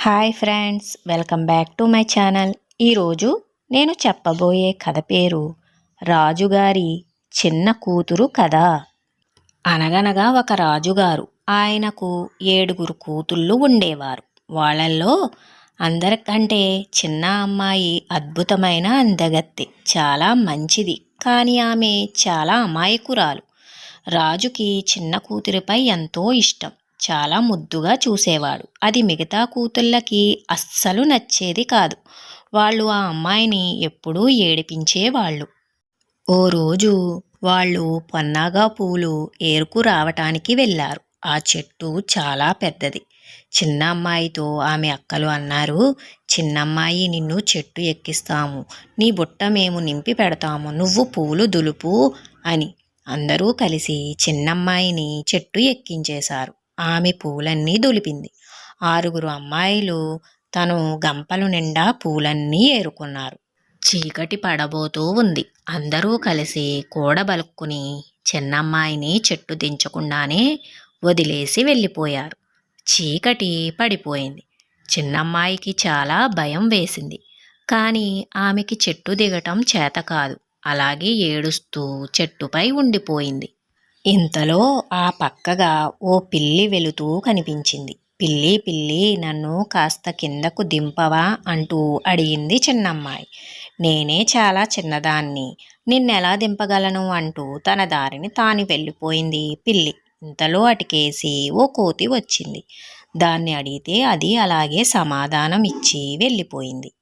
Hi friends, welcome back to my channel. ఈరోజు నేను చెప్పబోయే కథ పేరు రాజుగారి చిన్న కూతురు కథ. అనగనగా ఒక రాజుగారు, ఆయనకు 7 కూతుళ్ళు ఉండేవారు. వాళ్ళల్లో అందరికంటే చిన్న అమ్మాయి అద్భుతమైన అందగత్తె, చాలా మంచిది. కానీ ఆమె చాలా అమాయకురాలు. రాజుకి చిన్న కూతురిపై ఎంతో ఇష్టం. చాలా ముద్దుగా చూసేవాడు. అది మిగతా కూతుళ్ళకి అస్సలు నచ్చేది కాదు. వాళ్ళు ఆ అమ్మాయిని ఎప్పుడూ ఏడిపించేవాళ్ళు. ఓ రోజు వాళ్ళు పొన్నాగా పూలు ఏరుకు రావటానికి వెళ్ళారు. ఆ చెట్టు చాలా పెద్దది. చిన్న అమ్మాయితో ఆమె అక్కలు అన్నారు, చిన్నమ్మాయి, నిన్ను చెట్టు ఎక్కిస్తాము, నీ బుట్ట మేము నింపి పెడతాము, నువ్వు పూలు దులుపు అని. అందరూ కలిసి చిన్నమ్మాయిని చెట్టు ఎక్కించేశారు. ఆమె పూలన్నీ దులిపింది. 6 అమ్మాయిలు తను గంపలు నిండా పూలన్నీ ఏరుకున్నారు. చీకటి పడబోతూ ఉంది. అందరూ కలిసి కూడబలుక్కుని చిన్నమ్మాయిని చెట్టు దించకుండానే వదిలేసి వెళ్ళిపోయారు. చీకటి పడిపోయింది. చిన్నమ్మాయికి చాలా భయం వేసింది. కానీ ఆమెకి చెట్టు దిగటం చేత కాదు. అలాగే ఏడుస్తూ చెట్టుపై ఉండిపోయింది. ఇంతలో ఆ పక్కగా ఓ పిల్లి వెళుతూ కనిపించింది. పిల్లి, పిల్లి, నన్ను కాస్త కిందకు దింపవా అంటూ అడిగింది చిన్నమ్మాయి. నేనే చాలా చిన్నదాన్ని, నిన్నెలా దింపగలను అంటూ తన దారిని తాను వెళ్ళిపోయింది పిల్లి. ఇంతలో అటుకేసి ఓ కోతి వచ్చింది. దాన్ని అడిగితే అది అలాగే సమాధానం ఇచ్చి వెళ్ళిపోయింది.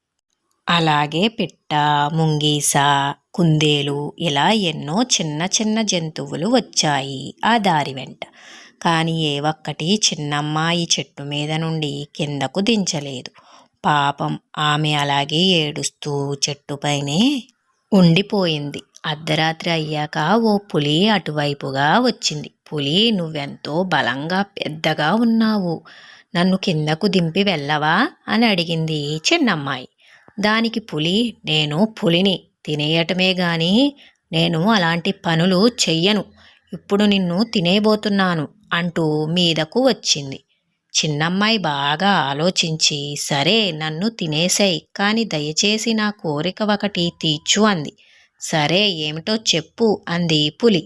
అలాగే పిట్ట, ముంగీస, కుందేలు, ఇలా ఎన్నో చిన్న చిన్న జంతువులు వచ్చాయి ఆ దారి వెంట. కానీ ఏ ఒక్కటి చిన్నమ్మాయి చెట్టు మీద నుండి కిందకు దించలేదు. పాపం, ఆమె అలాగే ఏడుస్తూ చెట్టుపైనే ఉండిపోయింది. అర్ధరాత్రి అయ్యాక ఓ పులి అటువైపుగా వచ్చింది. పులి, నువ్వెంతో బలంగా పెద్దగా ఉన్నావు, నన్ను కిందకు దింపి వెళ్ళవా అని అడిగింది చిన్నమ్మాయి. దానికి పులి, నేను పులిని, తినేయటమే గాని నేను అలాంటి పనులు చెయ్యను, ఇప్పుడు నిన్ను తినేబోతున్నాను అంటూ మీదకు వచ్చింది. చిన్నమ్మాయి బాగా ఆలోచించి, సరే నన్ను తినేసేయ్, కానీ దయచేసి నా కోరిక ఒకటి తీర్చు అంది. సరే, ఏమిటో చెప్పు అంది పులి.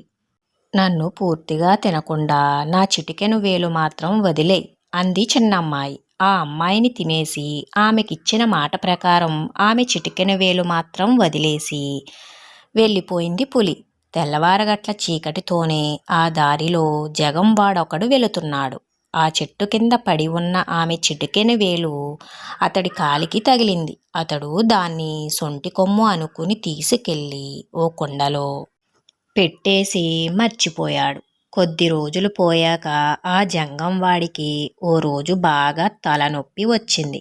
నన్ను పూర్తిగా తినకుండా నా చిటికెను వేలు మాత్రం వదిలేయ్ అంది చిన్నమ్మాయి. ఆ అమ్మాయిని తినేసి ఆమెకిచ్చిన మాట ప్రకారం ఆమె చిటికెన వేలు మాత్రం వదిలేసి వెళ్ళిపోయింది పులి. తెల్లవారగట్ల చీకటితోనే ఆ దారిలో జగంవాడొకడు వెళుతున్నాడు. ఆ చెట్టు కింద పడి ఉన్న ఆమె చిటికెన వేలు అతడి కాలికి తగిలింది. అతడు దాన్ని సొంటి కొమ్ము అనుకుని తీసుకెళ్ళి ఓ కుండలో పెట్టేసి మర్చిపోయాడు. కొద్ది రోజులు పోయాక ఆ జంగంవాడికి ఓ రోజు బాగా తలనొప్పి వచ్చింది.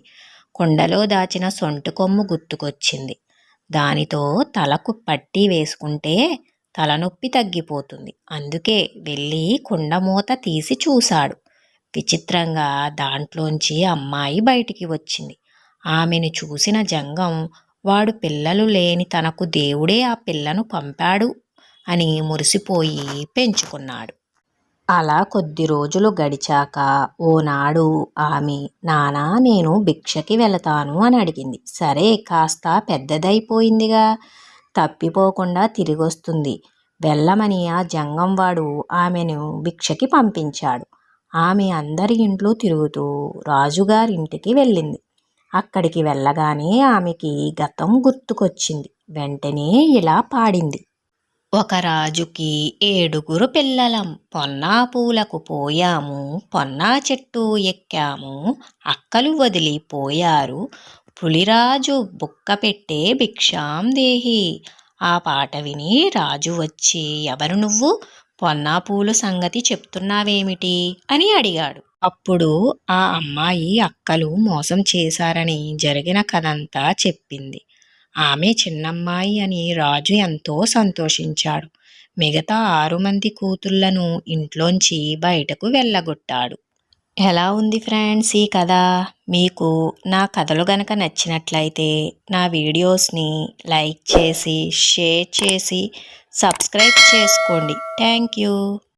కుండలో దాచిన సొంటి కొమ్ము గుర్తుకొచ్చింది. దానితో తలకు పట్టీ వేసుకుంటే తలనొప్పి తగ్గిపోతుంది. అందుకే వెళ్ళి కుండ మూత తీసి చూశాడు. విచిత్రంగా దాంట్లోంచి అమ్మాయి బయటికి వచ్చింది. ఆమెను చూసిన జంగం, వాడు పిల్లలు లేని తనకు దేవుడే ఆ పిల్లను పంపాడు అని మురిసిపోయి పెంచుకున్నాడు. అలా కొద్ది రోజులు గడిచాక ఓనాడు ఆమె, నానా, నేను భిక్షకి వెళతాను అని అడిగింది. సరే, కాస్త పెద్దదైపోయిందిగా, తప్పిపోకుండా తిరిగొస్తుంది, వెళ్ళమని ఆ జంగంవాడు ఆమెను భిక్షకి పంపించాడు. ఆమె అందరి ఇంట్లో తిరుగుతూ రాజుగారింటికి వెళ్ళింది. అక్కడికి వెళ్ళగానే ఆమెకి గతం గుర్తుకొచ్చింది. వెంటనే ఇలా పాడింది. ఒక రాజుకి 7 పిల్లలం, పొన్నా పూలకు పోయాము, పొన్నా చెట్టు ఎక్కాము, అక్కలు వదిలిపోయారు, పులిరాజు బుక్క పెట్టే భిక్షాం దేహి. ఆ పాట విని రాజు వచ్చి, ఎవరు నువ్వు, పొన్నా పూలు సంగతి చెప్తున్నావేమిటి అని అడిగాడు. అప్పుడు ఆ అమ్మాయి అక్కలు మోసం చేశారని జరిగిన కథంతా చెప్పింది. ఆమె చిన్నమ్మాయి అని రాజు ఎంతో సంతోషించాడు. మిగతా 6 మంది కూతుళ్లను ఇంట్లోంచి బయటకు వెళ్ళగొట్టాడు. ఎలా ఉంది ఫ్రెండ్స్ ఈ కథ? మీకు నా కథలు గనక నచ్చినట్లయితే నా వీడియోస్ని లైక్ చేసి, షేర్ చేసి, సబ్స్క్రైబ్ చేసుకోండి. Thank you.